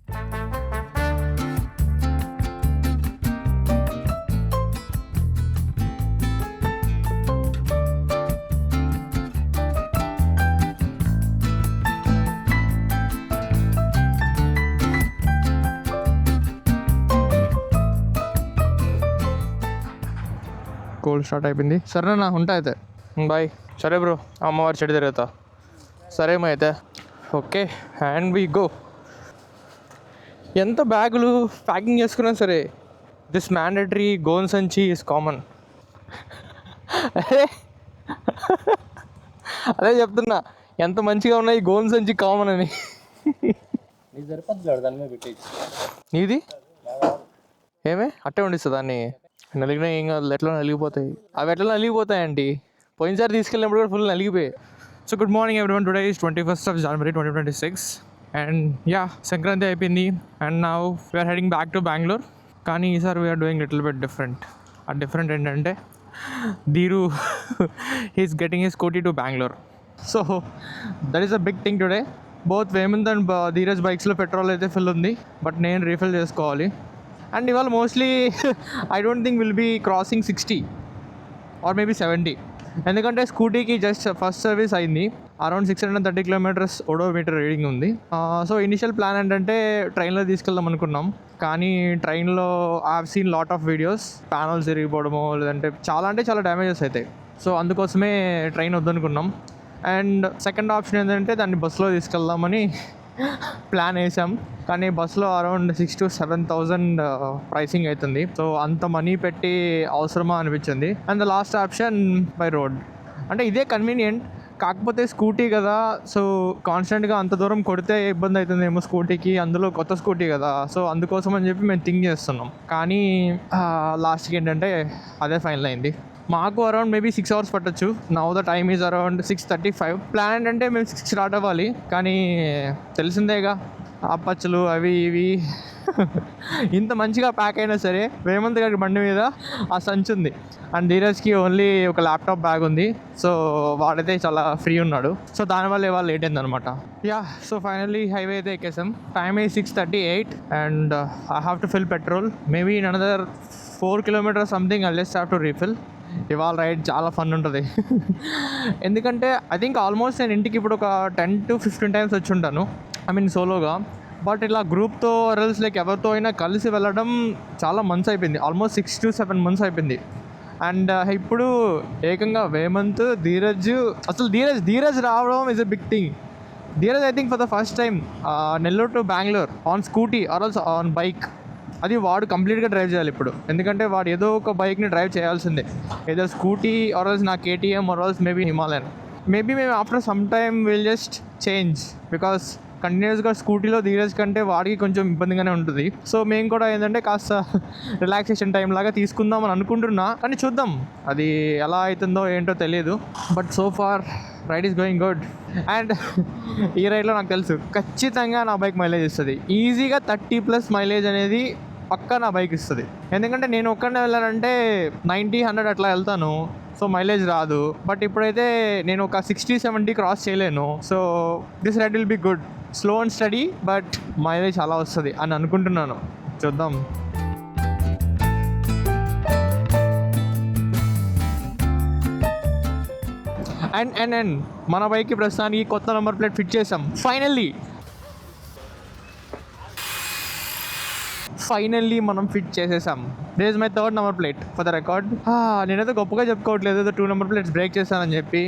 Cold start అయిపోయింది. సరేనా, ఉంటా అయితే, బాయ్. సరే బ్రో, అమ్మవారి చెడు తిరుగుతా. సరేమో అయితే, ఓకే, అండ్ వి గో. ఎంత బ్యాగులు ప్యాకింగ్ చేసుకున్నా సరే దిస్ మ్యాండేటరీ గోన్ సంచి ఈజ్ కామన్. అదే చెప్తున్నా, ఎంత మంచిగా ఉన్నాయి గోన్ సంచి కామన్ అని. నీది ఏమే అట్టే ఉండిస్తుంది దాన్ని. నలిగినా ఏం కాదు, ఎట్లా నలిగిపోతాయి అవి, ఎట్లా నలిగిపోతాయండి. పోయినసారి తీసుకెళ్ళినప్పుడు కూడా ఫుల్ నలిగిపోయాయి. So good morning everyone, today is 21st January 2026 and yeah, Sankranti అయిపోయింది and now we're heading back to Bengaluru. కానీ ఈసారి we're doing little bit different. ఆ డిఫరెంట్ ఏంటంటే Dheeru he's getting his scooty to Bengaluru. So that is a big thing today. Both Vemanth and Dheeraj బైక్స్లో petrol అయితే full ఉంది, but నేను refill చేసుకోవాలి. అండ్ ఇవాళ mostly I don't think will be crossing 60 or maybe 70, ఎందుకంటే స్కూటీకి జస్ట్ ఫస్ట్ సర్వీస్ అయింది. Around 630 kilometers odometer reading ఉంది. సో ఇనిషియల్ ప్లాన్ ఏంటంటే ట్రైన్లో తీసుకెళ్దాం అనుకున్నాం, కానీ ట్రైన్లో I have seen lot of videos, panels విరిగిపోవడము లేదంటే చాలా డ్యామేజెస్ అవుతాయి. సో అందుకోసమే ట్రైన్ వద్దనుకున్నాం. అండ్ సెకండ్ ఆప్షన్ ఏంటంటే దాన్ని బస్సులో తీసుకెళ్దామని ప్లాన్ వేసాం, కానీ బస్సులో అరౌండ్ 6,000 to 7,000 ప్రైసింగ్ అవుతుంది. సో అంత మనీ పెట్టి అవసరమా అనిపించింది. And the last option by road. అంటే ఇదే కన్వీనియంట్, కాకపోతే స్కూటీ కదా, సో కాన్స్టెంట్గా అంత దూరం కొడితే ఇబ్బంది అవుతుందేమో స్కూటీకి, అందులో కొత్త స్కూటీ కదా. సో అందుకోసం అని చెప్పి మేము థింక్ చేస్తున్నాం, కానీ లాస్ట్కి ఏంటంటే అదే ఫైనల్ అయింది. మాకు అరౌండ్ మేబీ 6 hours పట్టచ్చు. Now the time is around 6:35. Plan ఏంటంటే మేము 6 స్టార్ట్ అవ్వాలి, కానీ తెలిసిందేగా అప్పచ్చులు అవి ఇవి. ఇంత మంచిగా ప్యాక్ అయినా సరే వేమంత్ గారి బండి మీద ఆ సంచి ఉంది అండ్ ధీరజ్కి ఓన్లీ ఒక ల్యాప్టాప్ బ్యాగ్ ఉంది. సో వాడైతే చాలా ఫ్రీ ఉన్నాడు, సో దానివల్ల ఇవాళ లేట్ అయింది అనమాట. యా, సో ఫైనల్లీ హైవే అయితే ఎక్కేసాం. Time is 6:38 and I have to fill petrol. Maybe in another 4 kilometers something I just have to refill. ఇవాళ రైడ్ చాలా ఫన్ ఉంటుంది. ఎందుకంటే ఐ థింక్ ఆల్మోస్ట్ నేను ఇంటికి ఇప్పుడు ఒక 10 to 15 times వచ్చి ఉంటాను, ఐ మీన్ సోలోగా. బట్ ఇలా గ్రూప్తో రల్స్ లైక్ ఎవరితో అయినా కలిసి వెళ్ళడం చాలా మంత్స్ అయిపోయింది, ఆల్మోస్ట్ 6 to 7 months అయిపోయింది. అండ్ ఇప్పుడు ఏకంగా వేమంత్, అసలు ధీరజ్ రావడం is a big thing. Dheeraj I think for the first time Nellore to Bengaluru on scooty or also on bike. అది వాడు కంప్లీట్గా డ్రైవ్ చేయాలి ఇప్పుడు, ఎందుకంటే వాడు ఏదో ఒక బైక్ని డ్రైవ్ చేయాల్సిందే, ఏదో స్కూటీ ఆర్ ఆల్స్ నా KTM or else maybe Himalayan. మేబీ మేము after some time will just change, because కంటిన్యూస్గా స్కూటీలో ధీరజ్ కంటే వాడికి కొంచెం ఇబ్బందిగానే ఉంటుంది. సో మేము కూడా ఏంటంటే కాస్త రిలాక్సేషన్ టైం లాగా తీసుకుందాం అని అనుకుంటున్నా, కానీ చూద్దాం అది ఎలా అవుతుందో ఏంటో తెలియదు. But so far ride is going good. And ఈ రైడ్లో నాకు తెలుసు ఖచ్చితంగా నా బైక్ మైలేజ్ ఇస్తుంది. ఈజీగా 30+ మైలేజ్ అనేది పక్కా నా బైక్ ఇస్తుంది, ఎందుకంటే నేను ఒక్కడనే వెళ్ళానంటే 90-100 అట్లా వెళ్తాను, సో మైలేజ్ రాదు. బట్ ఇప్పుడైతే నేను ఒక 60-70 క్రాస్ చేయలేను. So this ride will be good, slow and steady, but mileage అలా వస్తుంది అని అనుకుంటున్నాను. చూద్దాం. అండ్ మన బైక్కి ప్రస్తుతానికి కొత్త నెంబర్ ప్లేట్ ఫిట్ చేసాం. ఫైనల్లీ మనం ఫిట్ చేసేసాం. This is my 3rd number plate for the record. నేనైతే గొప్పగా చెప్పుకోవట్లేదు, 2 number plates బ్రేక్ చేశానని చెప్పి.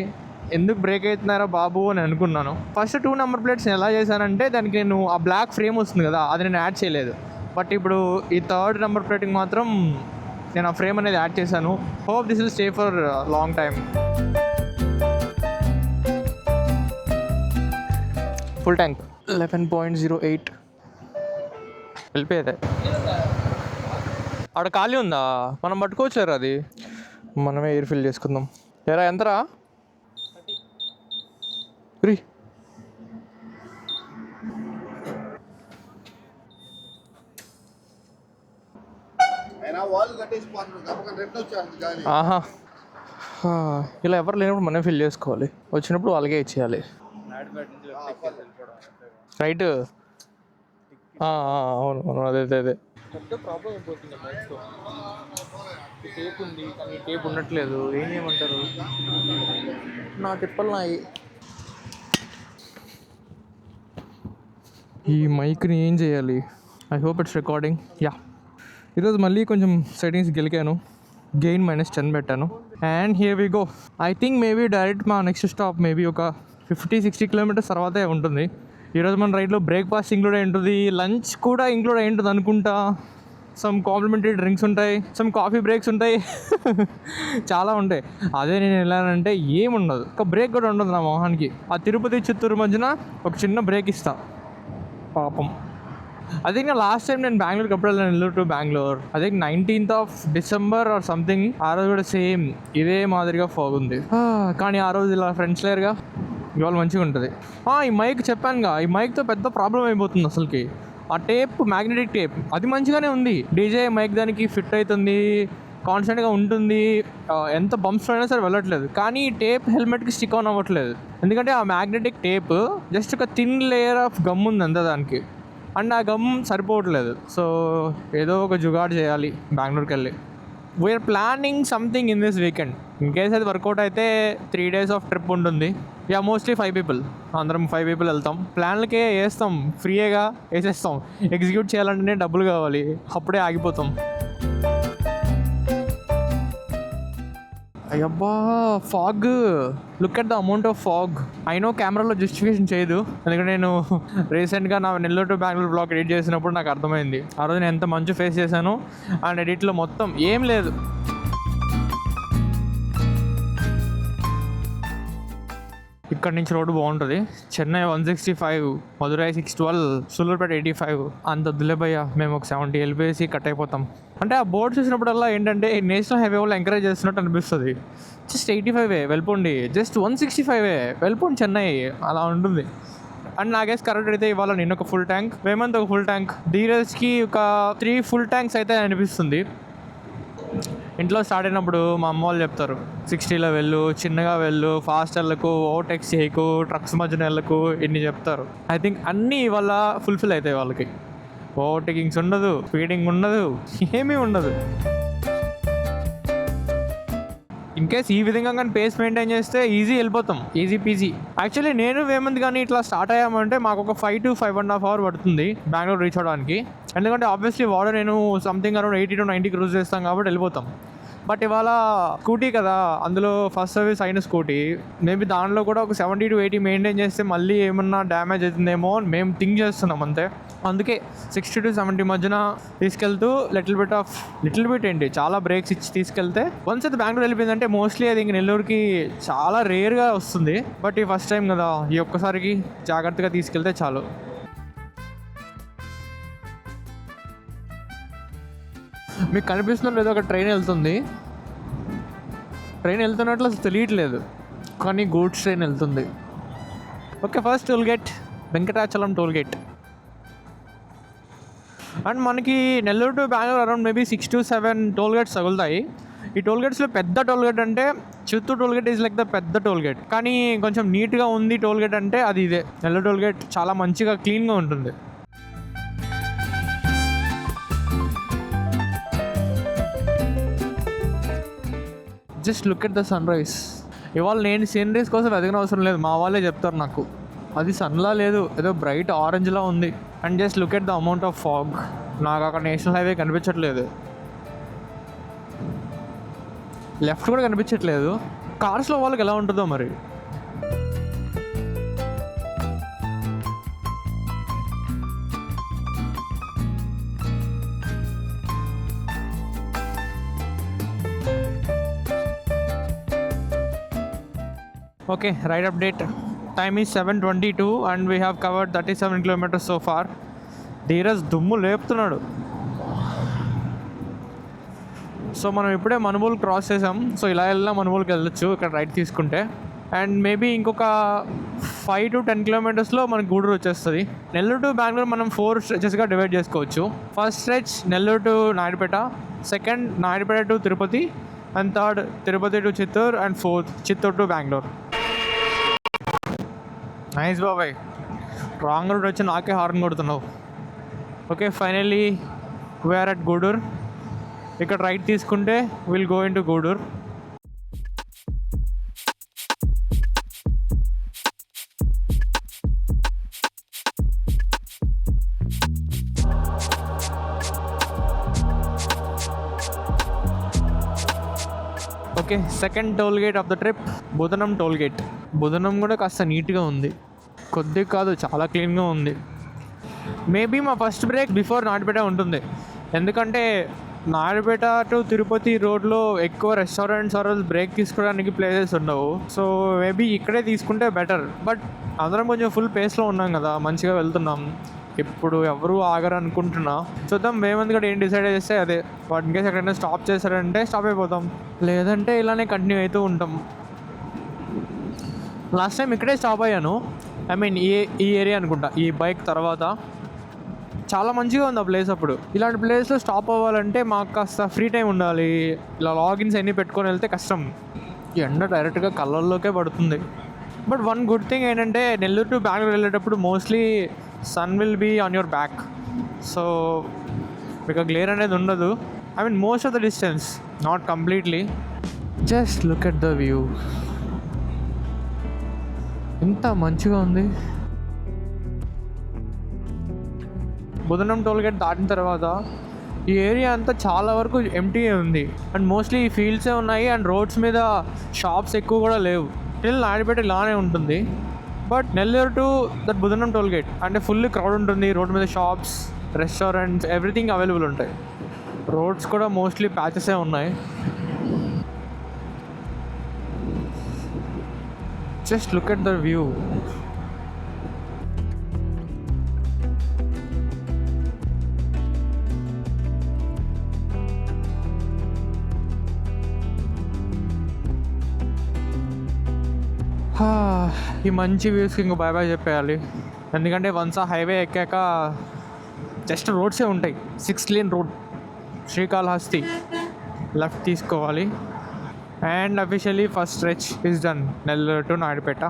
ఎందుకు బ్రేక్ అవుతున్నారా బాబు అని అనుకున్నాను. ఫస్ట్ 2 number plates ఎలా చేశానంటే, దానికి నేను ఆ బ్లాక్ ఫ్రేమ్ వస్తుంది కదా, అది నేను యాడ్ చేయలేదు. బట్ ఇప్పుడు ఈ 3rd number ప్లేట్కి మాత్రం నేను ఆ ఫ్రేమ్ అనేది యాడ్ చేశాను. Hope this will stay for long time. Full tank 11.08 వెళ్ళిపోయేదే. ఆడ ఖాళీ ఉందా, మనం పట్టుకోవచ్చారు, అది మనమే ఎయిర్ ఫిల్ చేసుకుందాం. ఎరా ఎంతరా రీ? ఆహా, ఇలా ఎవరు లేనప్పుడు మనమే ఫిల్ చేసుకోవాలి, వచ్చినప్పుడు వాళ్ళకే ఇచ్చేయాలి. రైట్ అవును అవును, అదే అదే అదే పెద్ద ప్రాబ్లం అయిపోతుంది బైక్తో. టేప్ ఉంది కానీ టేప్ ఉండట్లేదు, ఏం చేయమంటారు? నా తిప్పలు నాయి. ఈ మైక్ని ఏం చేయాలి? I hope it's recording. Yeah, ఈరోజు మళ్ళీ కొంచెం సెట్టింగ్స్ గెలికాను, గెయిన్ -10 పెట్టాను. And here we go. I think maybe direct మా నెక్స్ట్ స్టాప్ మేబీ ఒక 50-60 కిలోమీటర్స్ తర్వాతే ఉంటుంది. ఈరోజు మన రైడ్లో బ్రేక్ఫాస్ట్ ఇంక్లూడ్ అయి ఉంటుంది, లంచ్ కూడా ఇంక్లూడ్ అయి ఉంటుంది అనుకుంటా. సమ్ కాంప్లిమెంటరీ డ్రింక్స్ ఉంటాయి, సమ్ కాఫీ బ్రేక్స్ ఉంటాయి, చాలా ఉంటాయి. అదే నేను వెళ్ళానంటే ఏముండదు, ఒక బ్రేక్ కూడా ఉండదు నా మొహానికి. ఆ తిరుపతి చిత్తూరు మధ్యన ఒక చిన్న బ్రేక్ ఇస్తా పాపం. ఐ థింక్ లాస్ట్ టైం నేను బెంగళూరుకి ఎప్పుడు వెళ్ళాను, Nellore to Bengaluru, I think 19th December or something. ఆ రోజు కూడా సేమ్ ఇదే మాదిరిగా ఫాగ్ ఉంది. కానీ ఆ రోజు ఇలా ఫ్రెండ్స్ లేరుగా, ఇవాళ మంచిగా ఉంటుంది. ఈ మైక్ చెప్పానుగా, ఈ మైక్తో పెద్ద ప్రాబ్లం అయిపోతుంది అసలుకి. ఆ టేప్, మ్యాగ్నెటిక్ టేప్, అది మంచిగానే ఉంది. డీజే మైక్ దానికి ఫిట్ అవుతుంది, కాన్స్టెంట్గా ఉంటుంది, ఎంత బంప్స్ అయినా సరే వెళ్ళట్లేదు. కానీ టేప్ హెల్మెట్కి స్టిక్ ఆన్ అవ్వట్లేదు, ఎందుకంటే ఆ మ్యాగ్నెటిక్ టేప్ జస్ట్ ఒక థిన్ లేయర్ ఆఫ్ గమ్ ఉంది అంతే దానికి, అండ్ ఆ గమ్ సరిపోవట్లేదు. సో ఏదో ఒక జుగాడ్ చేయాలి బెంగళూరుకి వెళ్ళి. We're planning something in this weekend. In case అది వర్కౌట్ అయితే 3 days ఆఫ్ ట్రిప్ ఉంటుంది. యా, మోస్ట్లీ 5 people, అందరం 5 people వెళ్తాం. ప్లాన్లకే వేస్తాం, ఫ్రీగా వేసేస్తాం. ఎగ్జిక్యూట్ చేయాలంటేనే డబ్బులు కావాలి, అప్పుడే ఆగిపోతాం. అయ్యబ్బా, fog, look at the amount of fog. అయినో కెమెరాలో జస్టిఫికేషన్ చేయదు, ఎందుకంటే నేను రీసెంట్గా నా Nellore to Bengaluru blog edit చేసినప్పుడు నాకు అర్థమైంది ఆ రోజు నేను ఎంత మంచి ఫేస్ చేశాను. అండ్ ఎడిట్లో మొత్తం ఏం లేదు. ఇక్కడ నుంచి రోడ్డు బాగుంటుంది. చెన్నై 165, మధురై 612, సూలూరుపేట 85. అంత వద్దులేబయ్యా, మేము ఒక 70 వెళ్ళిపోయేసి కట్ అయిపోతాం. అంటే ఆ బోర్డు చూసినప్పుడల్లా ఏంటంటే నేషనల్ హైవే వాళ్ళు ఎంకరేజ్ చేస్తున్నట్టు అనిపిస్తుంది. జస్ట్ 85 వెళ్ళిపోండి, జస్ట్ 165 వెళ్ళిపోండి చెన్నై, అలా ఉంటుంది. అండ్ నాగేస్ కరెక్ట్ అయితే ఇవాళ నేను ఒక ఫుల్ ట్యాంక్, వేమంత్ ఒక ఫుల్ ట్యాంక్, ధీరజ్కి ఒక 3 full tanks అయితే అనిపిస్తుంది. ఇంట్లో స్టార్ట్ అయినప్పుడు మా అమ్మ వాళ్ళు చెప్తారు, 60లో వెళ్ళు, చిన్నగా వెళ్ళు, ఫాస్ట్ వెళ్ళకు, ఓవర్టేక్స్ చేయకు, ట్రక్స్ మధ్యన వెళ్ళకు, ఇన్ని చెప్తారు. ఐ థింక్ అన్నీ ఇవాళ ఫుల్ఫిల్ అవుతాయి వాళ్ళకి. ఓవర్టేకింగ్స్ ఉండదు, స్పీడింగ్ ఉండదు, ఏమీ ఉండదు. ఇన్ కేస్ ఈ విధంగా కానీ పేస్ మెయింటైన్ చేస్తే ఈజీ వెళ్ళిపోతాం, ఈజీ పీజీ. యాక్చువల్లీ నేను వేమంత్ కానీ ఇట్లా స్టార్ట్ అయ్యామంటే మాకు ఒక 5 to 5.5 hours పడుతుంది బెంగళూరు రీచ్ అవడానికి. ఎందుకంటే ఆబ్వియస్లీ వాడు నేను సంథింగ్ అరౌండ్ 80 to 90 క్రూజ్ చేస్తాం కాబట్టి వెళ్ళిపోతాం. బట్ ఇవాళ స్కూటీ కదా, అందులో ఫస్ట్ సర్వీస్ అయిన స్కూటీ, మేబీ దానిలో కూడా ఒక 70 to 80 మెయింటైన్ చేస్తే మళ్ళీ ఏమన్నా డ్యామేజ్ అవుతుందేమో అని మేము థింక్ చేస్తున్నాం అంతే. అందుకే 60 to 70 మధ్యన తీసుకెళ్తూ లిటిల్ బిట్ ఏంటి చాలా బ్రేక్స్ ఇచ్చి తీసుకెళ్తే, వన్స్ అయితే బెంగళూరు వెళ్ళిపోయిందంటే మోస్ట్లీ అది ఇంక నెల్లూరుకి చాలా రేర్గా వస్తుంది. బట్ ఈ ఫస్ట్ టైం కదా, ఈ ఒక్కసారికి జాగ్రత్తగా తీసుకెళ్తే చాలు. మీకు కనిపిస్తున్న లేదో ఒక ట్రైన్ వెళ్తుంది, ట్రైన్ వెళ్తున్నట్లు అసలు తెలియట్లేదు, కానీ గూడ్స్ ట్రైన్ వెళ్తుంది. Okay, first tollgate Venkatachalam tollgate. And మనకి Nellore to Bengaluru around maybe 6 to 7 tollgates తగులుతాయి. ఈ టోల్గేట్స్లో పెద్ద టోల్గేట్ అంటే Chittoor tollgate is like the పెద్ద టోల్గేట్, కానీ కొంచెం నీట్గా ఉంది టోల్గేట్ అంటే అది ఇదే. నెల్లూరు టోల్గేట్ చాలా మంచిగా క్లీన్గా ఉంటుంది. Just look at the sunrise. ఇవాళ నేను సీనరీస్ కోసం ఎదగన అవసరం లేదు, మా వాళ్ళే చెప్తారు నాకు. అది సన్లా లేదు, ఏదో బ్రైట్ ఆరెంజ్లా ఉంది. And just look at the amount of fog. నాకు అక్కడ నేషనల్ హైవే కనిపించట్లేదు, లెఫ్ట్ కూడా కనిపించట్లేదు. కార్స్లో వాళ్ళకి ఎలా ఉంటుందో మరి. Okay, ride update. Time is 7:22 and we have covered 37 kilometers so far. Dheeraj దుమ్ము లేపుతున్నాడు. సో మనం ఇప్పుడే మనుబోలు క్రాస్ చేసాం. సో ఇలా వెళ్ళినా మనుబోలుకి వెళ్ళొచ్చు ఇక్కడ రైట్ తీసుకుంటే. అండ్ మేబీ ఇంకొక 5 to 10 kilometersలో మనకి గూడూరు వచ్చేస్తుంది. నెల్లూరు టు బెంగళూరు మనం 4 స్ట్రెచెస్గా డివైడ్ చేసుకోవచ్చు. First stretch Nellore to Naidupeta, second Naidupeta to Tirupati, and third Tirupati to Chittoor, and fourth Chittoor to Bengaluru. Nice బాబాయ్, రాంగ్ రూట్ వచ్చి నాకే హార్న్ కొడుతున్నావు. Okay, finally we're at Gudur. ఇక్కడ రైట్ తీసుకుంటే will go into Gudur. Okay, second toll gate of the trip, Budhanam toll gate. Budhanam కూడా కాస్త నీట్గా ఉంది, కొద్దిగా కాదు చాలా క్లీన్గా ఉంది. మేబీ మా ఫస్ట్ బ్రేక్ బిఫోర్ నాయుడుపేట ఉంటుంది, ఎందుకంటే నాయుడుపేట టు తిరుపతి రోడ్లో ఎక్కువ రెస్టారెంట్స్ ఆర్ బ్రేక్ తీసుకోవడానికి ప్లేసెస్ ఉండవు. సో మేబీ ఇక్కడే తీసుకుంటే బెటర్. బట్ అందరం కొంచెం ఫుల్ పేస్లో ఉన్నాం కదా, మంచిగా వెళ్తున్నాం. ఇప్పుడు ఎవరు ఆగరు అనుకుంటున్నా. చూద్దాం మేమంది కూడా ఏం డిసైడ్ చేస్తే అదే. ఇన్ కేస్ ఎక్కడైనా స్టాప్ చేశారంటే స్టాప్ అయిపోతాం, లేదంటే ఇలానే కంటిన్యూ అవుతూ ఉంటాం. లాస్ట్ టైం ఇక్కడే స్టాప్ అయ్యాను, ఐ మీన్ ఈ ఏరియా అనుకుంటా. ఈ బైక్ తర్వాత చాలా మంచిగా ఉంది ఆ ప్లేస్. అప్పుడు ఇలాంటి ప్లేస్లో స్టాప్ అవ్వాలంటే మాకు కాస్త ఫ్రీ టైం ఉండాలి. ఇలా లాగిన్స్ అన్నీ పెట్టుకొని వెళ్తే కష్టం, ఎండ డైరెక్ట్గా కళ్ళల్లోకే పడుతుంది. బట్ వన్ గుడ్ థింగ్ ఏంటంటే నెల్లూరు టు బెంగళూరు వెళ్ళేటప్పుడు mostly sun will be on your back, so మీకు గ్లేర్ అనేది ఉండదు. I mean most of the distance, not completely. Just look at the view, ఎంత మంచిగా ఉంది. బుధనం టోల్ గేట్ దాటిన తర్వాత ఈ ఏరియా అంతా చాలా వరకు ఎంటీగా ఉంది, అండ్ మోస్ట్లీ ఈ ఫీల్డ్సే ఉన్నాయి, అండ్ రోడ్స్ మీద షాప్స్ ఎక్కువ కూడా లేవు. స్టిల్ నాయుడుపేట ఇలానే ఉంటుంది. But Nellore to that Budhanam toll gate అంటే ఫుల్ క్రౌడ్ ఉంటుంది. రోడ్ మీద షాప్స్, రెస్టారెంట్స్, ఎవ్రీథింగ్ అవైలబుల్ ఉంటాయి. రోడ్స్ కూడా మోస్ట్లీ ప్యాచెసే ఉన్నాయి. Just look at the view. ఈ మంచి వ్యూస్కి ఇంకో బాయ్ బాయ్ చెప్పేయాలి, ఎందుకంటే వన్స్ ఆ హైవే ఎక్కాక జస్ట్ రోడ్సే ఉంటాయి. 6 లేన్ రోడ్, శ్రీకాళహస్తి లెఫ్ట్ తీసుకోవాలి. And officially first stretch is done, Nellore to Naidupeta.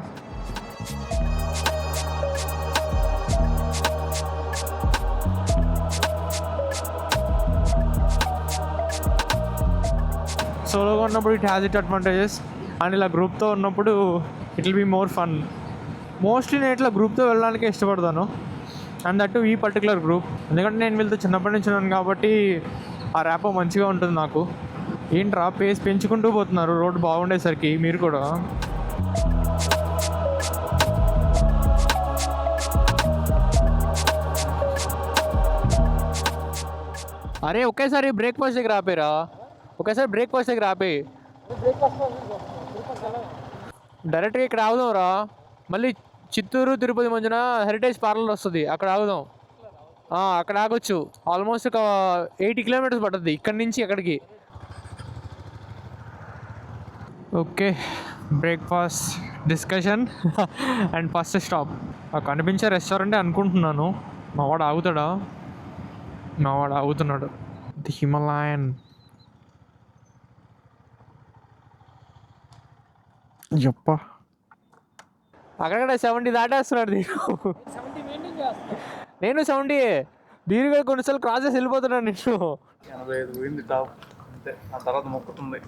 సోలోగా ఉన్నప్పుడు it has it advantages, and ఇలా గ్రూప్తో ఉన్నప్పుడు it will be more fun. Mostly నేను ఇట్లా గ్రూప్తో వెళ్ళడానికే ఇష్టపడతాను, అండ్ దట్ ఈ పర్టికులర్ గ్రూప్, ఎందుకంటే నేను వీళ్ళతో చిన్నప్పటి నుంచి ఉన్నాను కాబట్టి ఆ ర్యాపో మంచిగా ఉంటుంది నాకు. ఏంట్రా పేస్ పెంచుకుంటూ పోతున్నారు రోడ్డు బాగుండేసరికి, మీరు కూడా. అరే ఒకేసారి బ్రేక్ఫాస్ట్ దగ్గర ఆపేరా, ఒకేసారి బ్రేక్ఫాస్ట్ దగ్గర ఆపే. డైరెక్ట్గా ఇక్కడ ఆగుదాం రా, మళ్ళీ చిత్తూరు తిరుపతి మధ్యన హెరిటేజ్ పార్లర్ వస్తుంది, అక్కడ ఆగుదాం. అక్కడ ఆగొచ్చు. ఆల్మోస్ట్ ఒక 80 కిలోమీటర్స్ పడుతుంది ఇక్కడి నుంచి అక్కడికి. Okay, breakfast discussion and first stop కనిపించే రెస్టారెంటే అనుకుంటున్నాను. మావాడు ఆగుతాడా? మావాడు ఆగుతున్నాడు. The Himalayan. చెప్ప అక్కడక్కడ 70 దాటేస్తున్నాడు నేను 70 దీనిగా కొన్నిసార్లు క్రాస్ చేసి వెళ్ళిపోతున్నాను. నేను 85 పోయింది టాప్, అంతే. ఆ తర్వాత మొక్కుతుంది.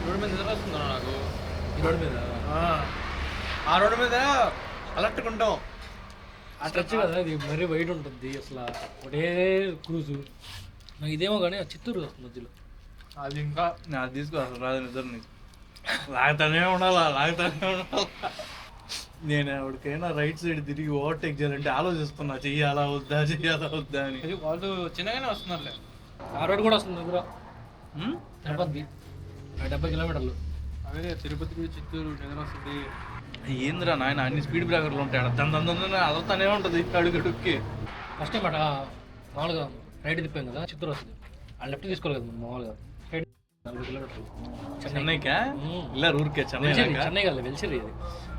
రోడ్డు మీద నిద్ర వస్తుందా నాకు? ఈ రోడ్డు మీద, ఆ రోడ్డు మీద అలర్ట్గా ఉంటాం. ఆ స్ట్రెచ్ కదా, అది మరీ వైడ్ ఉంటుంది అసలు, ఒకటే క్రూజు. నాకు ఇదేమో కానీ ఆ చిత్తూరు మధ్యలో అది ఇంకా నాకు తీసుకో అసలు రాదు నిద్రని, లాగుతానే ఉండాలి. నేను ఎవరికైనా రైట్ సైడ్ తిరిగి ఓవర్టేక్ చేయాలంటే ఆలోచిస్తున్నా, చెయ్యాలా వద్దా అని. వాళ్ళు చిన్నగానే వస్తున్నారులే. ఆ రోడ్ కూడా వస్తుంది దగ్గర, తిరుపతి 70 కిలోమీటర్లు. అదే తిరుపతి చిత్తూరు నిద్ర వస్తుంది. ఏందిరా నాయన అన్ని స్పీడ్ బ్రేకర్లు ఉంటాయి, అదవుతానే ఉంటుంది అడుగుకి. ఫస్ట్ టైం అట మామూలుగా రైట్ తిప్పాం కదా, చిత్తూరు వస్తుంది. ఆ లెఫ్ట్ తీసుకోవాలి కదా మామూలుగా. 40 కిలోమీటర్లు చెన్నైకా ఇలా ఊరికే చెన్నై కదా వెలిసిరి. అది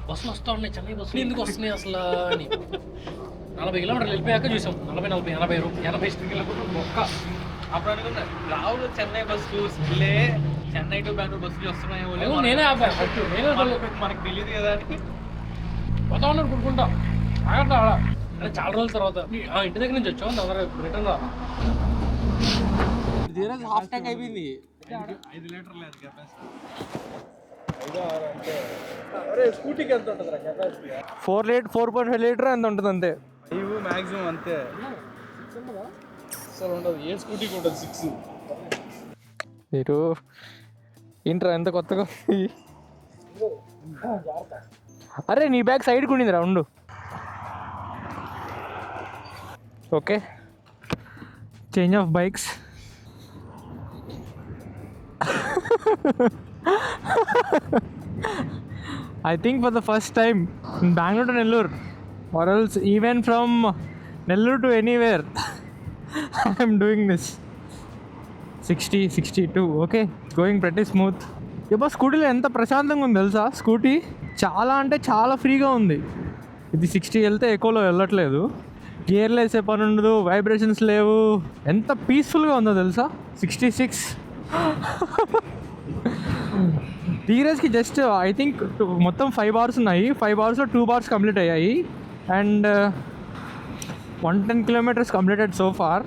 బస్సులు వస్తూ ఉన్నాయి, చెన్నై బస్సులు ఎందుకు వస్తున్నాయి అసలు అని 40 కిలోమీటర్లు వెళ్ళిపోయాక చూసాం. 40 కిలోమీటర్లు ఒక్క అప్పుడు అనుకున్నా రావులు చెన్నై బస్సు స్కిల్లే చెన్నై టు బెంగళూరు బస్సులు వస్తున్నాయేమో నేనే ఆపాను ఫస్ట్. నేనే మనకు తెలియదు కదా అని పోతా ఉన్నాను కొనుక్కుంటా. ఆగట్లా ఆడ అంటే చాలా రోజుల తర్వాత ఇంటి దగ్గర నుంచి వచ్చాం. తొందరగా రిటర్న్ రా. హాఫ్ ట్యాంక్ అయిపోయింది. 5 లీటర్లు లేదు కెపాసిటీ. 4.5 లీటర్ ఎంత ఉంటుంది అంతే. ఇవి మ్యాక్సిమం అంతే అసలు ఉండదు. ఏ స్కూటీకి ఉంటుంది 6. మీరు ఏంట్రా ఎంత కొత్తగా ఉంది. అరే నీ బ్యాగ్ సైడ్కి ఉండిందిరా ఉండు. Okay change of bikes. I think for the first time in Bangalore to Nellore, or else even from Nellore to anywhere, I'm doing this. 60, 62, okay, going pretty smooth. ఇబ్బా స్కూటీలో ఎంత ప్రశాంతంగా ఉంది తెలుసా. స్కూటీ చాలా అంటే చాలా ఫ్రీగా ఉంది. ఇది 60 వెళ్తే ఎక్కువలో వెళ్ళట్లేదు. గేర్లు వేసే పని ఉండదు, వైబ్రేషన్స్ లేవు. ఎంత పీస్ఫుల్గా ఉందో తెలుసా 66. ధీరజ్కి జస్ట్ ఐ థింక్ మొత్తం 5 bars ఉన్నాయి. 5 barsలో 2 bars కంప్లీట్ అయ్యాయి. And 110 kilometers completed so far.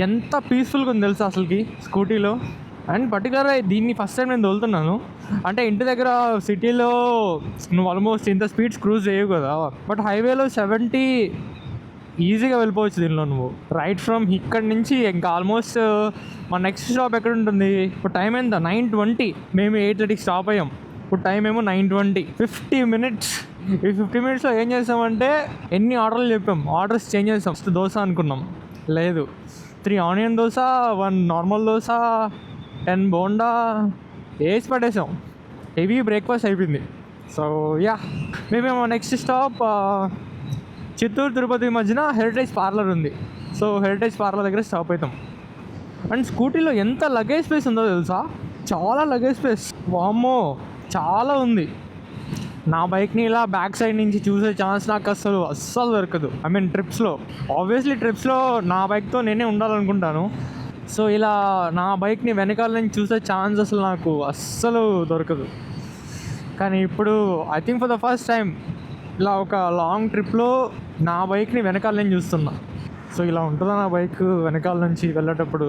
ఎంత పీస్ఫుల్గా ఉంది తెలుసా అసలుకి స్కూటీలో. అండ్ పర్టికులర్గా దీన్ని ఫస్ట్ టైం నేను తోలుతున్నాను. అంటే ఇంటి దగ్గర సిటీలో నువ్వు ఆల్మోస్ట్ ఇంత స్పీడ్స్ క్రూజ్ చేయవు కదా. బట్ హైవేలో 70 ఈజీగా వెళ్ళిపోవచ్చు దీనిలో నువ్వు. రైట్ ఫ్రమ్ ఇక్కడి నుంచి ఇంకా ఆల్మోస్ట్ మా నెక్స్ట్ స్టాప్ ఎక్కడ ఉంటుంది. ఇప్పుడు టైం ఎంత 9:20. మేము 8:30కి స్టాప్ అయ్యాం. ఇప్పుడు టైం ఏమో 9:20. 50 minutes. ఈ 50 minutesలో ఏం చేసామంటే ఎన్ని ఆర్డర్లు చెప్పాం. ఆర్డర్స్ చేంజ్ చేసాం. ఫస్ట్ దోశ అనుకున్నాం, లేదు 3 ఆనియన్ దోశ, 1 నార్మల్ దోశ, 10 బోండా వేసి పట్టేసాం. హెవీ బ్రేక్ఫాస్ట్ అయిపోయింది. సో యా మేమేమో నెక్స్ట్ స్టాప్ చిత్తూరు తిరుపతి మధ్యన హెరిటేజ్ పార్లర్ ఉంది. సో హెరిటేజ్ పార్లర్ దగ్గర స్టాప్ అవుతాం. అండ్ స్కూటీలో ఎంత లగేజ్ స్పేస్ ఉందో తెలుసా. చాలా లగేజ్ స్పేస్, వామ్మో చాలా ఉంది. నా బైక్ని ఇలా బ్యాక్ సైడ్ నుంచి చూసే ఛాన్స్ నాకు అస్సలు దొరకదు. ఐ మీన్ ట్రిప్స్లో. ఆబ్వియస్లీ ట్రిప్స్లో నా బైక్తో నేనే ఉండాలనుకుంటాను. సో ఇలా నా బైక్ని వెనకాల నుంచి చూసే ఛాన్స్ అసలు నాకు అస్సలు దొరకదు. కానీ ఇప్పుడు I think for the first time ఇలా ఒక లాంగ్ ట్రిప్లో నా బైక్ని వెనకాల నుంచి చూస్తున్నా. సో ఇలా ఉంటుందా నా బైక్ వెనకాల నుంచి వెళ్ళేటప్పుడు.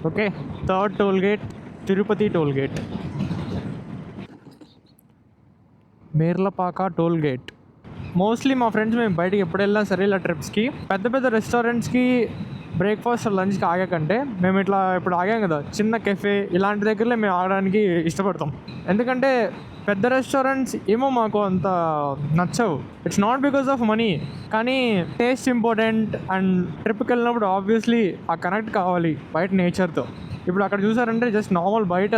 Okay 3rd toll gate, Tirupati toll gate, Merlapaka toll gate. Mostly మా ఫ్రెండ్స్ మేము బయటికి ఎప్పుడు వెళ్ళినా సరే ఇలా ట్రిప్స్కి పెద్ద పెద్ద రెస్టారెంట్స్కి బ్రేక్ఫాస్ట్ లంచ్కి ఆగాకంటే మేము ఇట్లా ఇప్పుడు ఆగాం కదా చిన్న కెఫే ఇలాంటి దగ్గరలో మేము ఆగడానికి ఇష్టపడతాం. ఎందుకంటే పెద్ద రెస్టారెంట్స్ ఏమో మాకు అంత నచ్చవు. It's not because of money, కానీ టేస్ట్ ఇంపార్టెంట్. అండ్ ట్రిప్కి వెళ్ళినప్పుడు ఆబ్వియస్లీ ఆ కనెక్ట్ కావాలి బయట నేచర్తో. ఇప్పుడు అక్కడ చూసారంటే జస్ట్ నార్మల్ బయట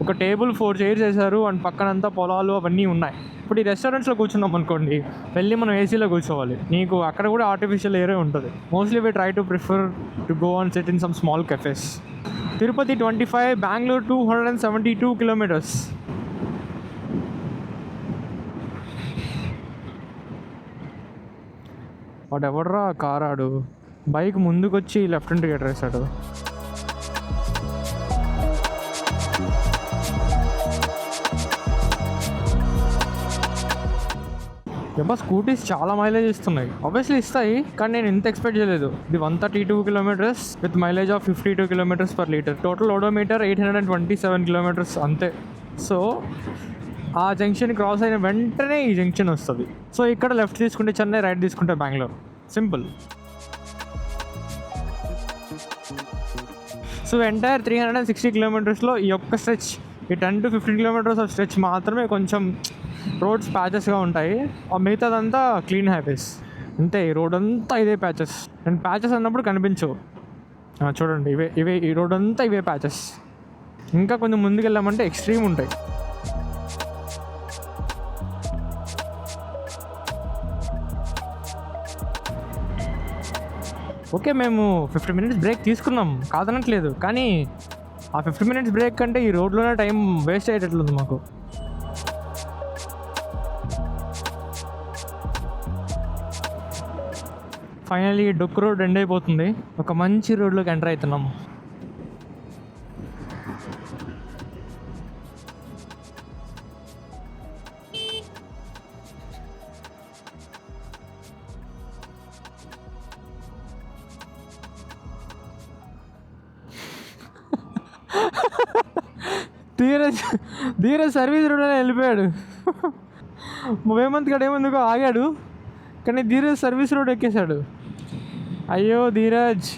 ఒక టేబుల్ 4 చైర్స్ వేశారు అండ్ పక్కనంతా పొలాలు అవన్నీ ఉన్నాయి. ఇప్పుడు ఈ రెస్టారెంట్స్లో కూర్చున్నాం అనుకోండి, వెళ్ళి మనం ఏసీలో కూర్చోవాలి. నీకు అక్కడ కూడా ఆర్టిఫిషియల్ ఎయిరే ఉంటుంది. Mostly we try to prefer to go and sit in some small cafes. Tirupati 25, Bengaluru 272 kilometers. వాడు ఎవడరా కార్ ఆడు బైక్ ముందుకొచ్చి లెఫ్ట్ ఇండికేటర్ వేసాడు. ఏమో స్కూటీస్ చాలా మైలేజ్ ఇస్తున్నాయి. ఆబ్వియస్లీ ఇస్తాయి, కానీ నేను ఇంత ఎక్స్పెక్ట్ చేయలేదు. ఇది 132 kilometers with mileage of 52 km/L. Total odometer 827 kilometers అంతే. సో ఆ జంక్షన్ క్రాస్ అయిన వెంటనే ఈ జంక్షన్ వస్తుంది. సో ఇక్కడ లెఫ్ట్ తీసుకుంటే చెన్నై, రైట్ తీసుకుంటే బెంగళూరు. సింపుల్. సో ఎంటైర్ 360 kilometersలో ఈ ఒక్క స్ట్రెచ్, ఈ 10 to 15 kilometers ఆఫ్ స్ట్రెచ్ మాత్రమే కొంచెం రోడ్స్ ప్యాచెస్గా ఉంటాయి. ఆ మిగతాదంతా క్లీన్ హైవేస్ అంతే. ఈ రోడ్ అంతా ఇదే ప్యాచెస్. అండ్ ప్యాచెస్ అన్నప్పుడు కనిపించవు. చూడండి ఇవే ఈ రోడ్ అంతా ఇవే ప్యాచెస్. ఇంకా కొంచెం ముందుకు వెళ్ళామంటే ఎక్స్ట్రీమ్ ఉంటాయి. ఓకే మేము 50 minutes బ్రేక్ తీసుకున్నాం, కాదనట్లేదు. కానీ ఆ 50 minutes బ్రేక్ కంటే ఈ రోడ్లోనే టైం వేస్ట్ అయ్యేటట్లుంది మాకు. ఫైనల్లీ డొక్కు రోడ్ ఎండ్ అయిపోతుంది. ఒక మంచి రోడ్లోకి ఎంటర్ అవుతున్నాం. ధీరజ్ సర్వీస్ రోడ్ అని వెళ్ళిపోయాడు. హేమంత్ గడ ఏమందుకో ఆగాడు, కానీ ధీరజ్ సర్వీస్ రోడ్ ఎక్కేశాడు. అయ్యో ధీరజ్.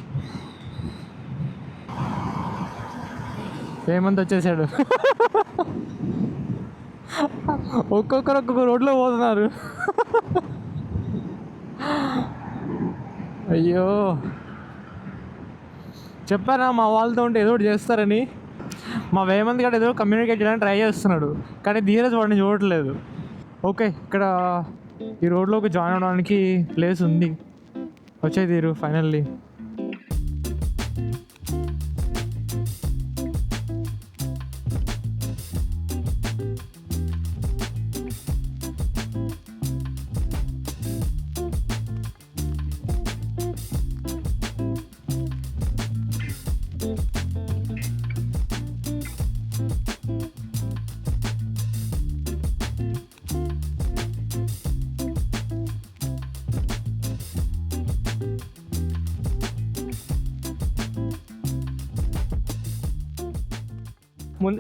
హేమంత్ వచ్చేసాడు. ఒక్కొక్కరు ఒక్కొక్క రోడ్లో పోతున్నారు. అయ్యో చెప్పానా మా వాళ్ళతో ఉంటే ఏదో ఒకటి చేస్తారని. మా హేమంత్ గడ ఏదో కమ్యూనికేట్ చేయడానికి ట్రై చేస్తున్నాడు, కానీ ధీరజ్ వాడిని చూడట్లేదు. ఓకే, ఇక్కడ ఈ రోడ్లోకి జాయిన్ అవ్వడానికి ప్లేస్ ఉంది. వచ్చే తీరు ఫైనల్లీ.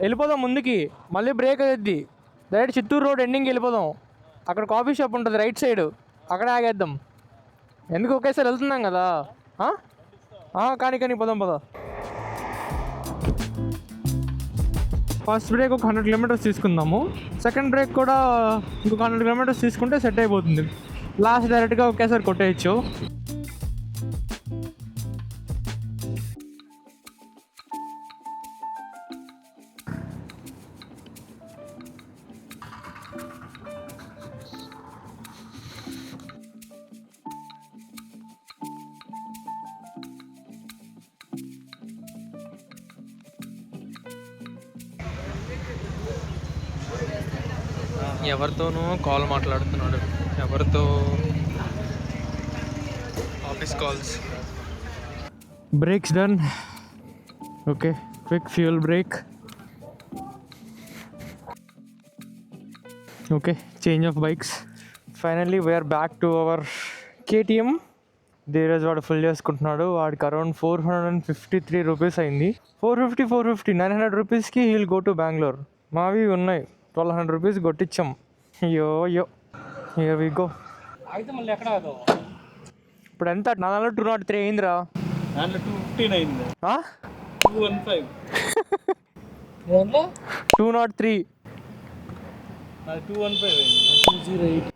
వెళ్ళిపోదాం ముందుకి, మళ్ళీ బ్రేక్ అయ్యిద్ది. డైరెక్ట్ చిత్తూరు రోడ్ ఎండింగ్కి వెళ్ళిపోదాం. అక్కడ కాఫీ షాప్ ఉంటుంది రైట్ సైడ్, అక్కడే ఆగేద్దాం. ఎందుకు ఒకేసారి వెళ్తున్నాం కదా. కానీ పోదాం పద. ఫస్ట్ బ్రేక్ ఒక 100 కిలోమీటర్స్ తీసుకుందాము. సెకండ్ బ్రేక్ కూడా ఇంకొక 100 కిలోమీటర్స్ తీసుకుంటే సెట్ అయిపోతుంది. లాస్ట్ డైరెక్ట్గా ఒకేసారి కొట్టేయచ్చు. ఎవరితోనూ కాల్ మాట్లాడుతున్నాడు, ఎవరితో office calls. Breaks done. Okay, quick fuel break. Okay, change of bikes. Finally we're back to our KTM. Dheeraj వాడు ఫుల్ చేసుకుంటున్నాడు. వాడికి అరౌండ్ 453 రూపీస్ అయింది. 450 900 రూపీస్కి హీల్ గో టు బెంగళూరు. మావి ఉన్నాయి 1200 రూపీస్ కొట్టించాం. అయ్యో హియర్ వి గో. అయితే మళ్ళీ ఎక్కడ ఇప్పుడు ఎంత? నా దాంట్లో 203 అయిందిరా. దాంట్లో 215 అయింది. 215 203. నాకు 215 అయింది. 208.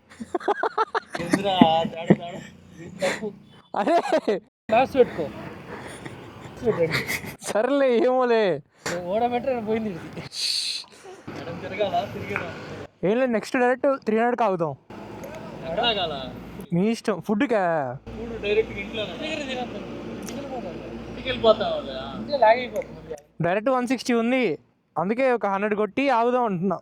అరే క్లాస్ పెట్టుకో. సర్లే ఏమోలే. ఓడబెట్టర్ పోయింది. ఏం లేదు, నెక్స్ట్ డైరెక్ట్ 300 ఆగుదాం. మీ ఇష్టం. ఫుడ్కా డైరెక్ట్ 160 ఉంది, అందుకే ఒక 100 కొట్టి ఆగుదాం అంటున్నా.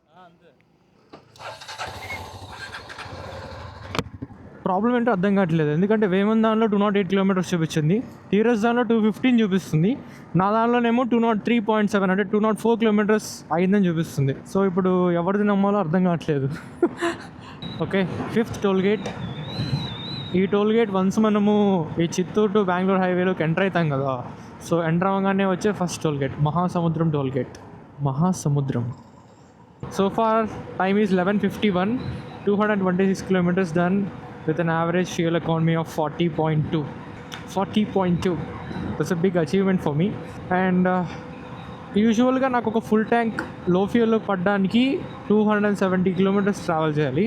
ప్రాబ్లం ఏంటో అర్థం కావట్లేదు. ఎందుకంటే వేమన్ దానిలో 208 కిలోమీటర్స్ చూపించింది, ధీరజ్ దానిలో 215 చూపిస్తుంది, నా దానిలోనేమో 203.7 అంటే 204 కిలోమీటర్స్ అయిందని చూపిస్తుంది. సో ఇప్పుడు ఎవరిది నమ్మాలో అర్థం కావట్లేదు. Okay, 5th toll gate. ఈ టోల్ గేట్ వన్స్ మనము ఈ చిత్తూరు టు బెంగళూరు హైవేలోకి ఎంటర్ అవుతాం కదా, సో ఎంటర్ అవ్వగానే వచ్చే first toll gate Mahasamudram toll gate. Mahasamudram. So far time is 11:51. 226 kilometers done with an average fuel economy of 40.2. 40.2. That's a big achievement for me. And యూజువల్గా నాకు ఒక ఫుల్ ట్యాంక్ లో ఫ్యూల్లో పడడానికి 270 kilometers ట్రావెల్ చేయాలి,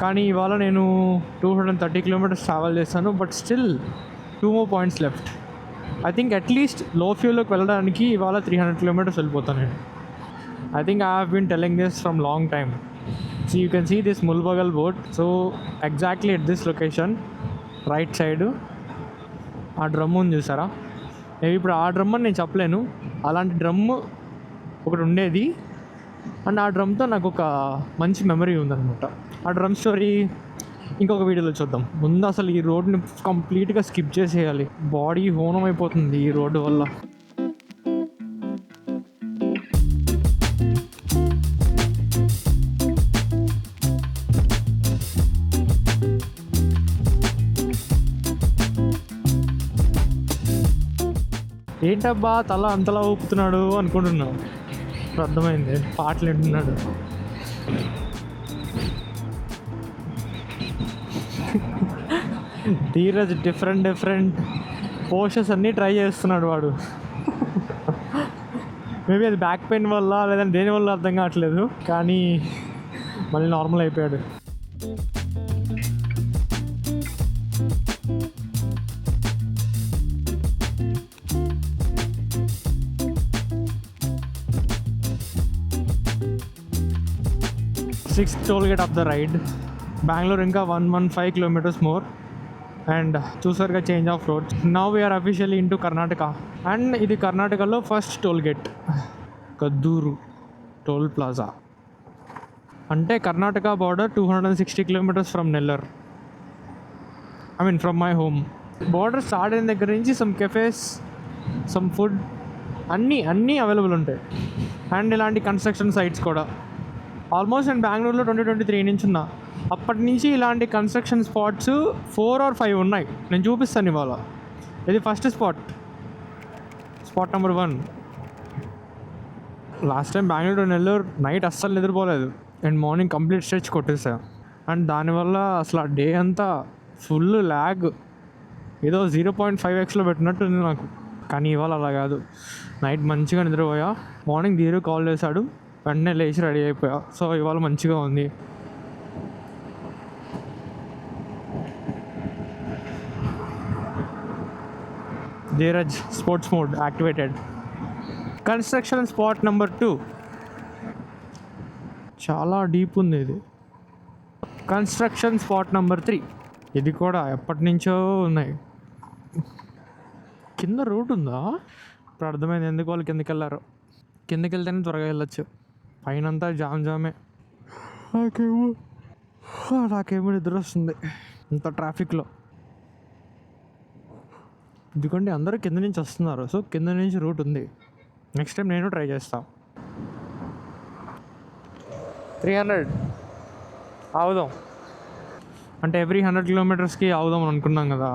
కానీ ఇవాళ నేను 230 kilometers ట్రావెల్ చేస్తాను. But still 2 more points left. I think at least లో ఫ్యూల్లోకి వెళ్ళడానికి ఇవాళ 300 kilometers వెళ్ళిపోతాను నేను. I think I have been telling this from long time. So you can see this Mulbagal boat. So exactly at this location, right side, ఆ drum ఉంది చూసారా. నేను ఇప్పుడు ఆ డ్రమ్ అని నేను చెప్పలేను, అలాంటి డ్రమ్ ఒకటి ఉండేది. అండ్ ఆ డ్రమ్తో నాకు ఒక మంచి మెమరీ ఉందన్నమాట. ఆ డ్రమ్ స్టోరీ ఇంకొక వీడియోలో చూద్దాం. ముందు అసలు ఈ రోడ్ని కంప్లీట్గా స్కిప్ చేసేయాలి. బాడీ హోనం అయిపోతుంది ఈ రోడ్డు వల్ల. ఏంటబ్బా తల అంతలా ఊపుతున్నాడు అనుకుంటున్నావు. ఇప్పుడు అర్థమైంది, పాటలు వింటున్నాడు. ధీరజ్ డిఫరెంట్ పోస్టర్స్ అన్నీ ట్రై చేస్తున్నాడు వాడు. మేబీ అది బ్యాక్ పెయిన్ వల్ల లేదంటే దేని వల్ల అర్థం కావట్లేదు, కానీ మళ్ళీ నార్మల్ అయిపోయాడు. Sixth toll gate of the ride. Bengaluru ఇంకా 115 kilometers మోర్. అండ్ చూసారుగా change of roads. Now we're officially into Karnataka. And ఇది కర్ణాటకలో first toll gate, Kadduru toll plaza. అంటే Karnataka border 260 kilometers from Nellore. From my home. Border start అయిన దగ్గర నుంచి some cafes, some food అన్నీ available ఉంటాయి. అండ్ ఇలాంటి కన్స్ట్రక్షన్ సైట్స్ కూడా. ఆల్మోస్ట్ నేను బెంగళూరులో 2023 నుంచి ఉన్నా. అప్పటి నుంచి ఇలాంటి కన్స్ట్రక్షన్ స్పాట్స్ 4 or 5 ఉన్నాయి. నేను చూపిస్తాను ఇవాళ. ఇది first spot number 1. Last time Bengaluru Nellore night అస్సలు నిద్రపోలేదు. అండ్ మార్నింగ్ కంప్లీట్ స్ట్రెచ్ కొట్టేసా. అండ్ దానివల్ల అసలు ఆ డే అంతా ఫుల్ ల్యాగ్, ఏదో 0.5x పెట్టినట్టుంది నాకు. కానీ ఇవాళ అలా కాదు. నైట్ మంచిగా నిద్రపోయా. మార్నింగ్ ధీరు కాల్ చేశాడు, వెంటనే లేచి రెడీ అయిపోయా. సో ఇవాళ మంచిగా ఉంది. Dheeraj sports mode activated. Construction spot number 2 చాలా డీప్ ఉంది ఇది. కన్స్ట్రక్షన్ స్పాట్ నెంబర్ 3 ఇది కూడా ఎప్పటి నుంచో ఉన్నాయి. కింద రోడ్ ఉందా? ఇప్పుడు అర్థమైంది ఎందుకు వాళ్ళు కిందకి వెళ్ళారు. కిందకి వెళ్తేనే త్వరగా వెళ్ళొచ్చు. పైనంతా జామే. నాకేమో నిద్ర వస్తుంది ఇంత ట్రాఫిక్లో. ఎందుకంటే అందరూ కింద నుంచి వస్తున్నారు. సో కింద నుంచి రూట్ ఉంది. నెక్స్ట్ టైం నేను ట్రై చేస్తాను. 300 ఆవుదాం అంటే ఎవ్రీ 100 kilometersకి ఆవుదాం అని అనుకున్నాం కదా.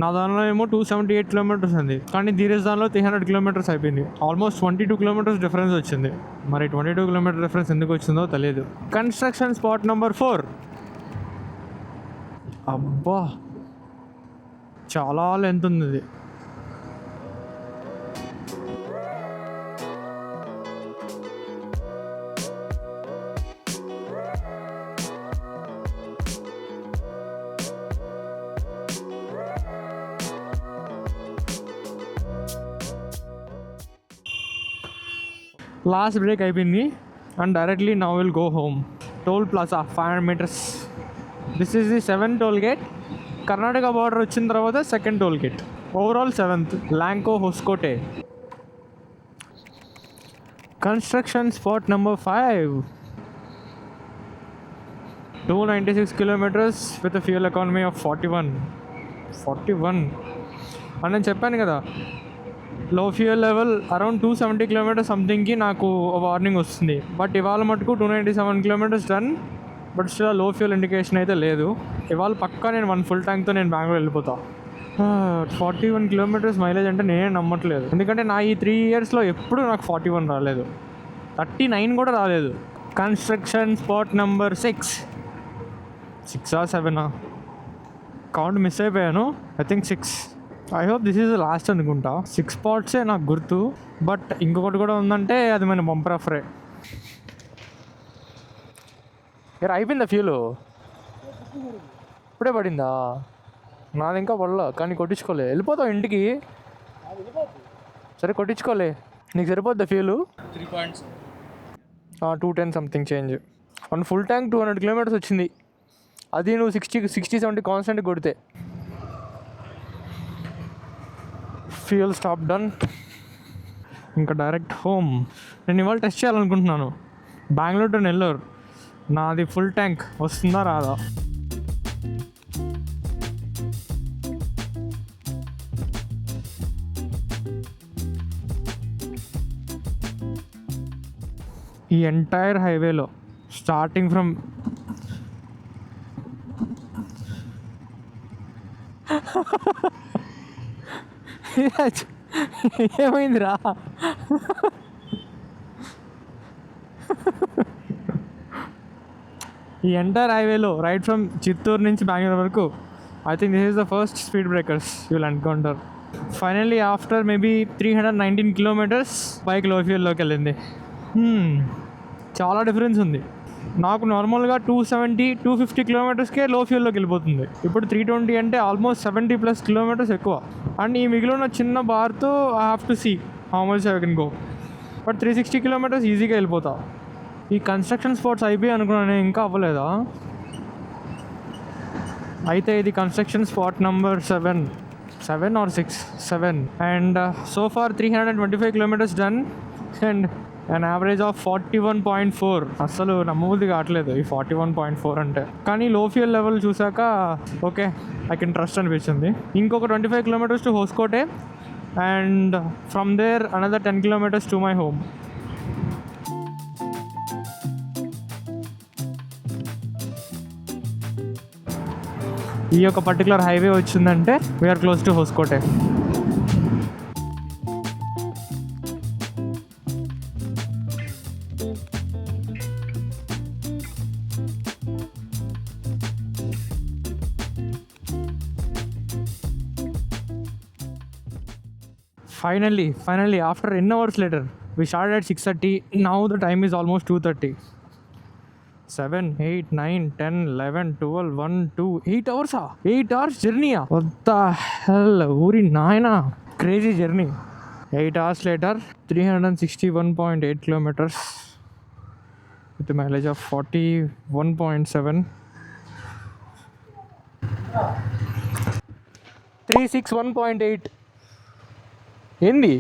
నా దానిలో ఏమో 278 kilometers ఉంది. కానీ ధీరజ్ దానిలో 300 kilometers అయిపోయింది. ఆల్మోస్ట్ 22 kilometers డిఫరెన్స్ వచ్చింది. మరి 22 kilometer డిఫరెన్స్ ఎందుకు వచ్చిందో తెలియదు. Construction spot number 4. అబ్బా చాలా లెంత్ ఉంది ఇది. లాస్ట్ బ్రేక్ అయిపోయింది. And directly now will go home. Toll plaza 500 meters. This is the 7th toll gate. Karnataka border వచ్చిన తర్వాత 2nd toll gate. Overall 7th. Lanco Hoskote. Construction spot number 5. 296 kilometers with fuel economy of 41. అని నేను చెప్పాను కదా, low fuel level around 270 kilometers సంథింగ్కి నాకు warning వస్తుంది. But ఇవాళ మటుకు 297 kilometers డన్. బట్ స్టిల్ లో ఫ్యూయల్ ఇండికేషన్ అయితే లేదు. ఇవాళ పక్కా నేను 1 full tank నేను బెంగళూరు వెళ్ళిపోతా. 41 kilometers మైలేజ్ అంటే నేనే నమ్మట్లేదు. ఎందుకంటే నా ఈ 3 yearsలో ఎప్పుడు నాకు 41 రాలేదు. 39 కూడా రాలేదు. Construction spot number 6. 6 or 7 count miss అయిపోయాను. I think 6. I hope this is last అనుకుంటా. 6 spots నాకు గుర్తు. బట్ ఇంకొకటి కూడా ఉందంటే అది మన బంపర్ ఆఫరే. అయిపోయిందా ఫ్యూలు? ఇప్పుడే పడిందా? నాది ఇంకా పడలా, కానీ కొట్టించుకోలే. వెళ్ళిపోతావు ఇంటికి. సరే కొట్టించుకోలే. నీకు సరిపోద్దా fuel? 3 points. 210 something change. 1 full tank 200 kilometers వచ్చింది. అది నువ్వు 60-70 కాన్స్టెంట్ కొడితే. Fuel stop done. ఇంకా డైరెక్ట్ హోమ్. నేను ఇవాళ టెస్ట్ చేయాలనుకుంటున్నాను. బెంగళూరు టు నెల్లూరు నాది ఫుల్ ట్యాంక్ వస్తుందా రాదా. ఈ ఎంటైర్ హైవేలో స్టార్టింగ్ ఫ్రమ్ ఏమైందిరా? ఈ ఎంటైర్ హైవేలో రైట్ ఫ్రమ్ చిత్తూరు నుంచి బెంగళూరు వరకు I think this is the first speed breakers you will encounter. Finally after maybe 319 kilometres bike లో ఫ్యూయల్లోకి వెళ్ళింది. చాలా డిఫరెన్స్ ఉంది. నాకు నార్మల్గా 250 కిలోమీటర్స్కే లో ఫ్యూయల్లోకి వెళ్ళిపోతుంది. ఇప్పుడు 320 అంటే ఆల్మోస్ట్ 70+ కిలోమీటర్స్ ఎక్కువ. అండ్ ఈ మిగిలిన చిన్న బార్తో I have to see how much I can go. But 360 kilometres ఈజీగా వెళ్ళిపోతా. ఈ కన్స్ట్రక్షన్ స్పాట్స్ అయిపోయి అనుకున్నాను, ఇంకా అవ్వలేదా? అయితే ఇది construction spot number 7 or 6 and so far 325 kilometres done and an average of 41.4. అసలు నమ్మబుద్ధి కావట్లేదు ఈ 41.4 అంటే. కానీ లో ఫ్యూయల్ లెవెల్ చూసాక ఓకే ఐ కెన్ ట్రస్ట్ అనిపించింది. ఇంకొక 25 kilometres to Hoskote and from there another 10 kilometres to my home. ఈ యొక్క పర్టికులర్ హైవే వచ్చిందంటే we're close to Hoskote. Finally, after n hours later, we started at 6:30. Now the time is almost 2:30. 7, 8, 9, 10, 11, 12, 1, 2, 8 hours. 8 hours journey. What the hell? Uri naina. Crazy journey. 8 hours later, 361.8 kilometers with a mileage of 41.7. 361.8. ఏంది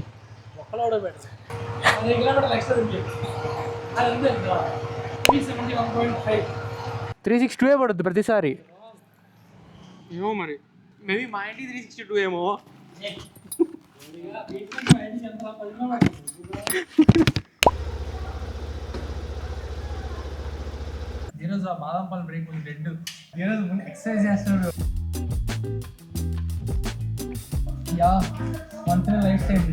362 పడుద్ది ప్రతిసారి. ఏమో మరి, maybe మా ఇంటికి 362 ఏమో. ఈరోజు ఆ బాదంపాలు బ్రేక్ ఉంది డెడ్. ఈరోజు ముందు ఎక్సర్సైజ్ చేస్తాడు. Yeah once in life time.